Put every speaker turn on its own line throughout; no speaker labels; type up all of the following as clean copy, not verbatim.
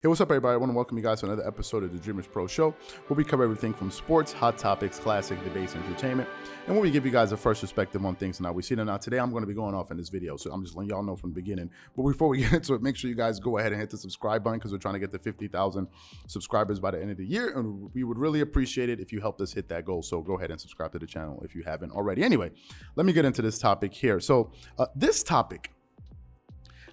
Hey, what's up, everybody? I want to welcome you guys to another episode of the Dreamerspro Show, where we cover everything from sports, hot topics, classic debates, and entertainment, and where we give you guys a first perspective on things and how we see them. Now, today I'm going to be going off in this video, so I'm just letting y'all know from the beginning. But before we get into it, make sure you guys go ahead and hit the subscribe button because we're trying to get to 50,000 subscribers by the end of the year, and we would really appreciate it if you helped us hit that goal. So go ahead and subscribe to the channel if you haven't already. Anyway, let me get into this topic here. So this topic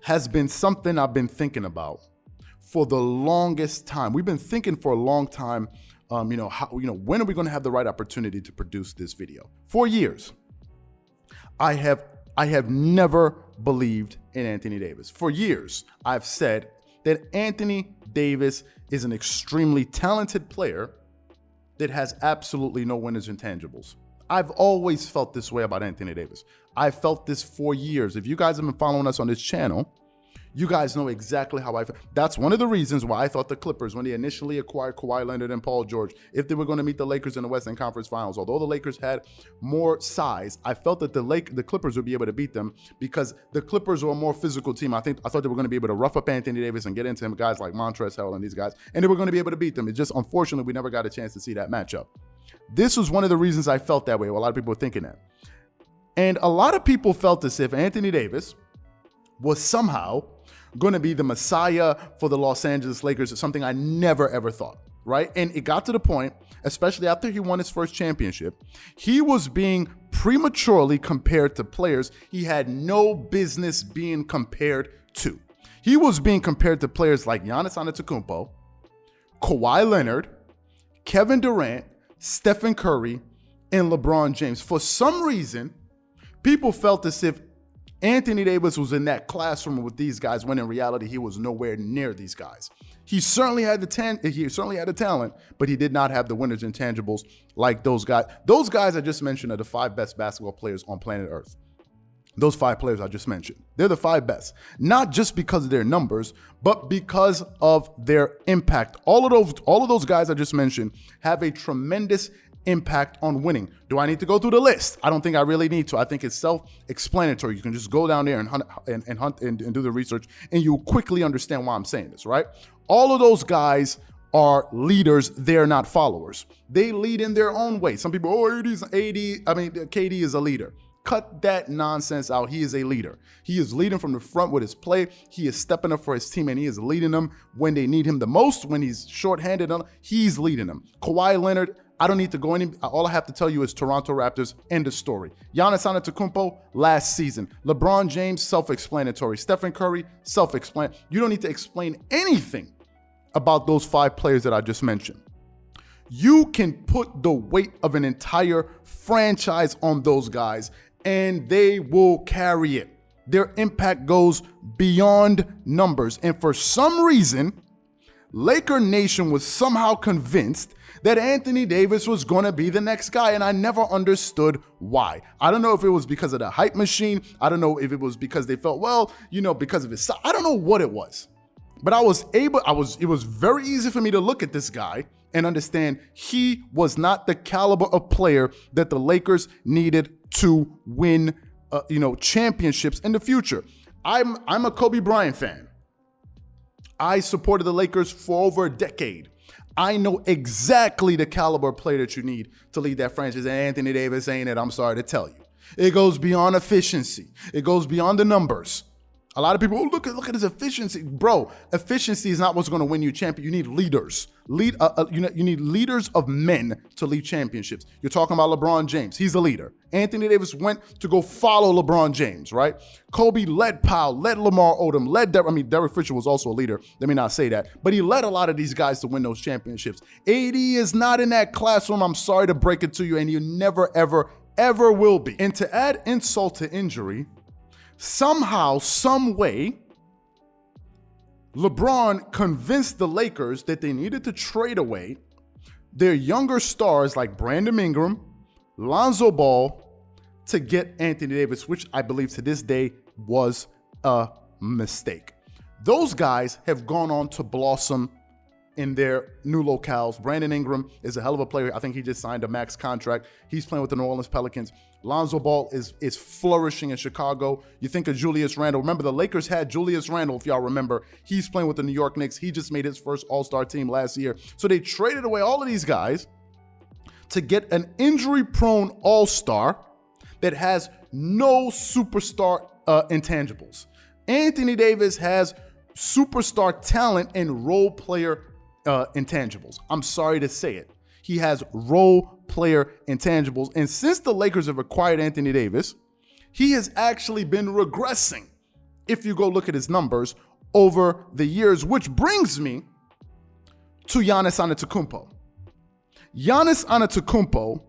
has been something I've been thinking about for the longest time. We've been thinking for a long time, when are we going to have the right opportunity to produce this video? For years, I have never believed in Anthony Davis. For years, I've said that Anthony Davis is an extremely talented player that has absolutely no winners intangibles. I've always felt this way about Anthony Davis. I've felt this for years. If you guys have been following us on this channel, you guys know exactly how I feel. That's one of the reasons why I thought the Clippers, when they initially acquired Kawhi Leonard and Paul George, if they were going to meet the Lakers in the Western Conference Finals, although the Lakers had more size, I felt that the Clippers would be able to beat them because the Clippers were a more physical team. I thought they were going to be able to rough up Anthony Davis and get into him, guys like Montrezl Harrell and these guys, and they were going to be able to beat them. It's just, unfortunately, we never got a chance to see that matchup. This was one of the reasons I felt that way. Well, a lot of people were thinking that. And a lot of people felt as if Anthony Davis was somehow going to be the messiah for the Los Angeles Lakers. Is something I never, ever thought, right? And it got to the point, especially after he won his first championship, he was being prematurely compared to players he had no business being compared to. He was being compared to players like Giannis Antetokounmpo, Kawhi Leonard, Kevin Durant, Stephen Curry, and LeBron James. For some reason, people felt as if Anthony Davis was in that classroom with these guys when in reality he was nowhere near these guys. He certainly had the talent, but he did not have the winners intangibles like those guys. Those guys I just mentioned are the 5 best basketball players on planet Earth. Those 5 players I just mentioned, they're the 5 best, not just because of their numbers, but because of their impact. All of those guys I just mentioned have a tremendous impact on winning. Do I need to go through the list? I don't think I really need to. I think it's self-explanatory. You can just go down there and hunt and do the research, and you'll quickly understand why I'm saying this, right? All of those guys are leaders. They're not followers. They lead in their own way. Some people, KD is a leader. Cut that nonsense out. He is a leader. He is leading from the front with his play. He is stepping up for his team, and he is leading them when they need him the most. When he's shorthanded, he's leading them. Kawhi Leonard, I don't need to go any. All I have to tell you is Toronto Raptors, end of story. Giannis Antetokounmpo, last season. LeBron James, self-explanatory. Stephen Curry, self-explanatory. You don't need to explain anything about those 5 players that I just mentioned. You can put the weight of an entire franchise on those guys, and they will carry it. Their impact goes beyond numbers. And for some reason, Laker Nation was somehow convinced that Anthony Davis was going to be the next guy, and I never understood why. I don't know if it was because of the hype machine. I don't know if it was because they felt, because of his size. I don't know what it was. But it was very easy for me to look at this guy and understand he was not the caliber of player that the Lakers needed to win, championships in the future. I'm a Kobe Bryant fan. I supported the Lakers for over a decade. I know exactly the caliber of player that you need to lead that franchise, and Anthony Davis ain't it, I'm sorry to tell you. It goes beyond efficiency. It goes beyond the numbers. A lot of people, look at his efficiency. Bro, efficiency is not what's going to win you a champion. You need leaders. You need leaders of men to lead championships. You're talking about LeBron James. He's a leader. Anthony Davis went to go follow LeBron James, right? Kobe led Powell, led Lamar Odom, Derek Fisher was also a leader. Let me not say that. But he led a lot of these guys to win those championships. AD is not in that classroom. I'm sorry to break it to you, and you never, ever, ever will be. And to add insult to injury, somehow, some way, LeBron convinced the Lakers that they needed to trade away their younger stars like Brandon Ingram, Lonzo Ball, to get Anthony Davis, which I believe to this day was a mistake. Those guys have gone on to blossom in their new locales. Brandon Ingram is a hell of a player. I think he just signed a max contract. He's playing with the New Orleans Pelicans. Lonzo Ball is flourishing in Chicago. You think of Julius Randle. Remember, the Lakers had Julius Randle, if y'all remember. He's playing with the New York Knicks. He just made his first All-Star team last year. So they traded away all of these guys to get an injury-prone All-Star that has no superstar intangibles. Anthony Davis has superstar talent and role player intangibles. I'm sorry to say it. He has role player intangibles. And since the Lakers have acquired Anthony Davis, he has actually been regressing, if you go look at his numbers over the years, which brings me to Giannis Antetokounmpo. Giannis Antetokounmpo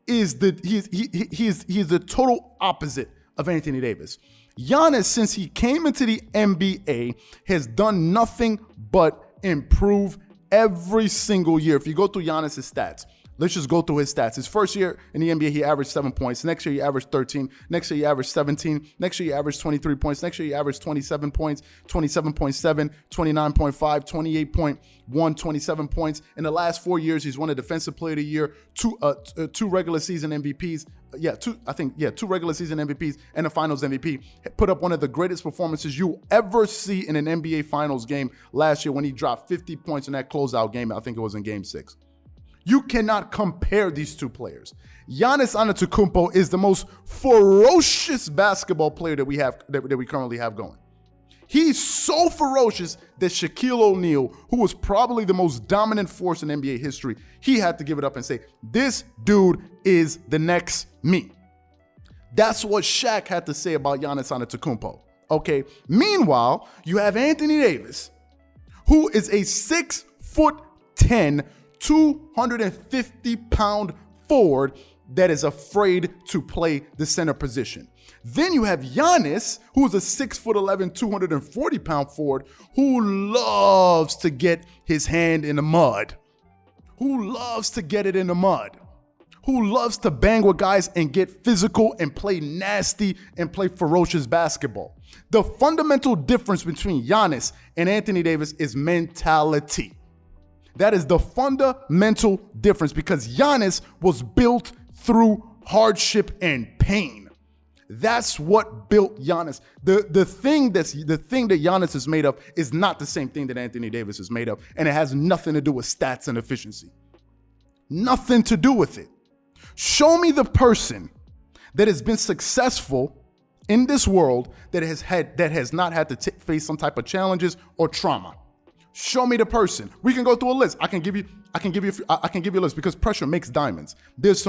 is the total opposite of Anthony Davis. Giannis, since he came into the NBA, has done nothing but improve every single year. If you go through Giannis's stats, let's just go through his stats. His first year in the NBA, he averaged 7 points. Next year, he averaged 13. Next year, he averaged 17. Next year, he averaged 23 points. Next year, he averaged 27 points, 27.7, 29.5, 28.1, 27 points. In the last 4 years, he's won a Defensive Player of the Year, two regular season MVPs. Two regular season MVPs and a Finals MVP. Put up one of the greatest performances you'll ever see in an NBA Finals game last year when he dropped 50 points in that closeout game. I think it was in Game 6. You cannot compare these two players. Giannis Antetokounmpo is the most ferocious basketball player that we currently have going. He's so ferocious that Shaquille O'Neal, who was probably the most dominant force in NBA history, he had to give it up and say, this dude is the next me. That's what Shaq had to say about Giannis Antetokounmpo. Okay. Meanwhile, you have Anthony Davis, who is a 6'10", 250-pound forward that is afraid to play the center position. Then you have Giannis, who is a 6'11", 240-pound forward who loves to get his hand in the mud, who loves to get it in the mud, who loves to bang with guys and get physical and play nasty and play ferocious basketball. The fundamental difference between Giannis and Anthony Davis is mentality. That is the fundamental difference, because Giannis was built through hardship and pain. That's what built Giannis. The thing that Giannis is made of is not the same thing that Anthony Davis is made of, and it has nothing to do with stats and efficiency. Nothing to do with it. Show me the person that has been successful in this world that has not had to face some type of challenges or trauma. Show me the person. We can go through a list. I can give you a list, because pressure makes diamonds. There's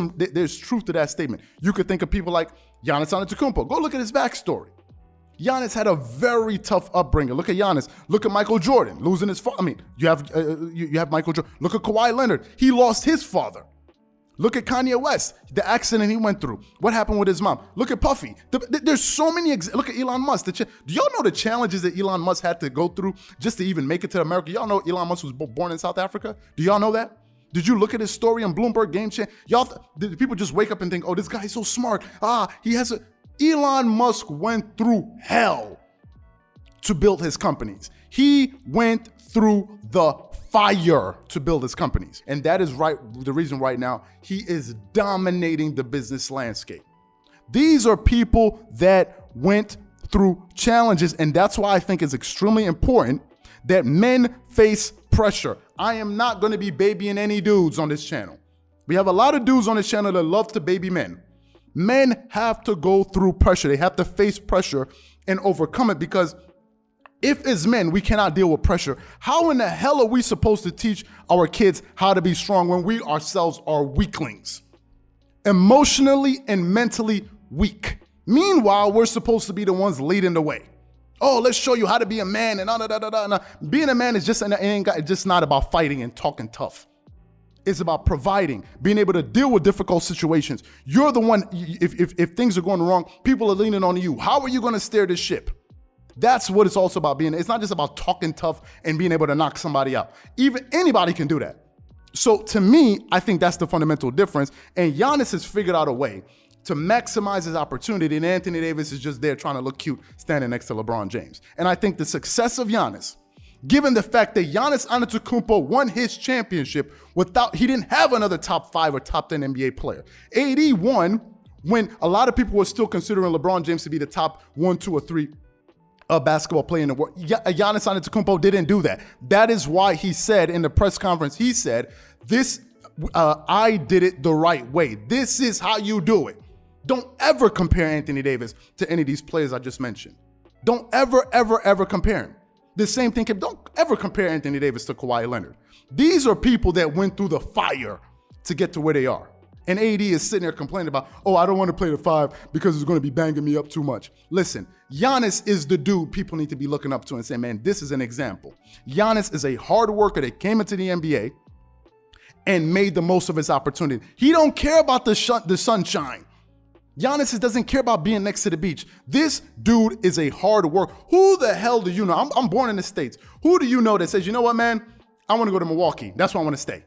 truth to that statement. You could think of people like Giannis Antetokounmpo. Go look at his backstory. Giannis had a very tough upbringing. Look at Giannis. Look at Michael Jordan losing his father. I mean, you have Michael Jordan. Look at Kawhi Leonard. He lost his father. Look at Kanye West, the accident he went through. What happened with his mom? Look at Puffy. There's so many. Look at Elon Musk. Do y'all know the challenges that Elon Musk had to go through just to even make it to America? Y'all know Elon Musk was born in South Africa? Do y'all know that? Did you look at his story on Bloomberg Game Channel? Did people just wake up and think, oh, this guy's so smart. Elon Musk went through hell to build his companies. He went through the fire to build his companies. And that is the reason right now he is dominating the business landscape. These are people that went through challenges, and that's why I think it's extremely important that men face pressure. I am not going to be babying any dudes on this channel. We have a lot of dudes on this channel that love to baby men. Men have to go through pressure. They have to face pressure and overcome it, because if as men we cannot deal with pressure, how in the hell are we supposed to teach our kids how to be strong when we ourselves are weaklings? Emotionally and mentally weak. Meanwhile, we're supposed to be the ones leading the way. Oh, let's show you how to be a man and Being a man is just not about fighting and talking tough. It's about providing, being able to deal with difficult situations. You're the one, if things are going wrong, people are leaning on you. How are you going to steer this ship? That's what it's also about being. It's not just about talking tough and being able to knock somebody out. Even anybody can do that. So to me, I think that's the fundamental difference. And Giannis has figured out a way to maximize his opportunity, and Anthony Davis is just there trying to look cute standing next to LeBron James. And I think the success of Giannis given the fact that Giannis Antetokounmpo won his championship he didn't have another top 5 or top 10 NBA player. AD won when a lot of people were still considering LeBron James to be the top 1, 2, or 3 basketball player in the world. Giannis Antetokounmpo didn't do that. That is why he said in the press conference, he said, I did it the right way. This is how you do it. Don't ever compare Anthony Davis to any of these players I just mentioned. Don't ever compare him. The same thing, don't ever compare Anthony Davis to Kawhi Leonard. These are people that went through the fire to get to where they are. And AD is sitting there complaining about, I don't want to play the 5 because it's going to be banging me up too much. Listen, Giannis is the dude people need to be looking up to and saying, man, this is an example. Giannis is a hard worker that came into the NBA and made the most of his opportunity. He don't care about the sunshine. Giannis doesn't care about being next to the beach. This dude is a hard worker. Who the hell do you know? I'm born in the States. Who do you know that says, you know what, man? I want to go to Milwaukee. That's where I want to stay.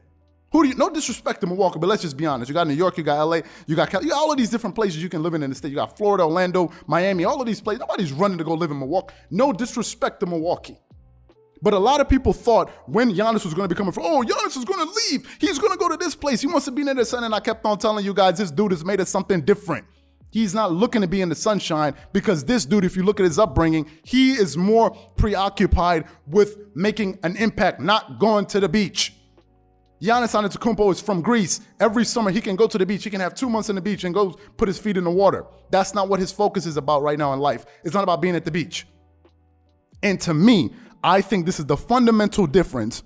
No disrespect to Milwaukee, but let's just be honest. You got New York, you got LA, you got all of these different places you can live in the state. You got Florida, Orlando, Miami, all of these places. Nobody's running to go live in Milwaukee. No disrespect to Milwaukee. But a lot of people thought when Giannis was going to become Giannis is going to leave. He's going to go to this place. He wants to be near the sun. And I kept on telling you guys, this dude has made it something different. He's not looking to be in the sunshine because this dude, if you look at his upbringing, he is more preoccupied with making an impact, not going to the beach. Giannis Antetokounmpo is from Greece. Every summer he can go to the beach. He can have 2 months in the beach and go put his feet in the water. That's not what his focus is about right now in life. It's not about being at the beach. And to me, I think this is the fundamental difference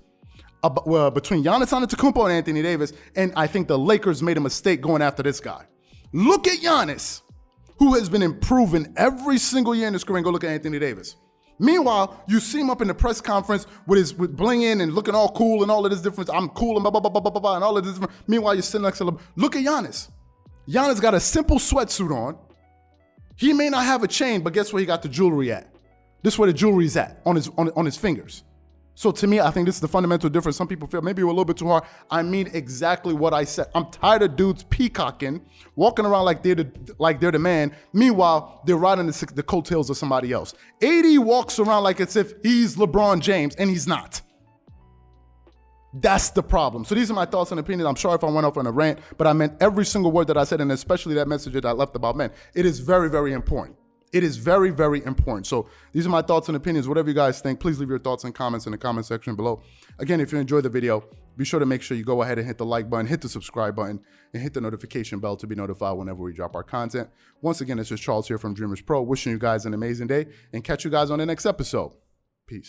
between Giannis Antetokounmpo and Anthony Davis. And I think the Lakers made a mistake going after this guy. Look at Giannis, who has been improving every single year in his career, and go look at Anthony Davis. Meanwhile, you see him up in the press conference with bling in and looking all cool and all of this difference. I'm cool and blah, blah, blah, blah, blah, blah, and all of this different. Meanwhile, you're sitting next to him. Look at Giannis. Giannis got a simple sweatsuit on. He may not have a chain, but guess where he got the jewelry at? This is where the jewelry's at, on his fingers. So to me, I think this is the fundamental difference. Some people feel maybe we're a little bit too hard. I mean exactly what I said. I'm tired of dudes peacocking, walking around like they're the man. Meanwhile, they're riding the coattails of somebody else. AD walks around like as if he's LeBron James, and he's not. That's the problem. So these are my thoughts and opinions. I'm sorry if I went off on a rant, but I meant every single word that I said, and especially that message that I left about men. It is very, very important. It is very, very important. So these are my thoughts and opinions. Whatever you guys think, please leave your thoughts and comments in the comment section below. Again, if you enjoyed the video, be sure to make sure you go ahead and hit the like button, hit the subscribe button, and hit the notification bell to be notified whenever we drop our content. Once again, it's just Charles here from Dreamerspro, wishing you guys an amazing day and catch you guys on the next episode. Peace.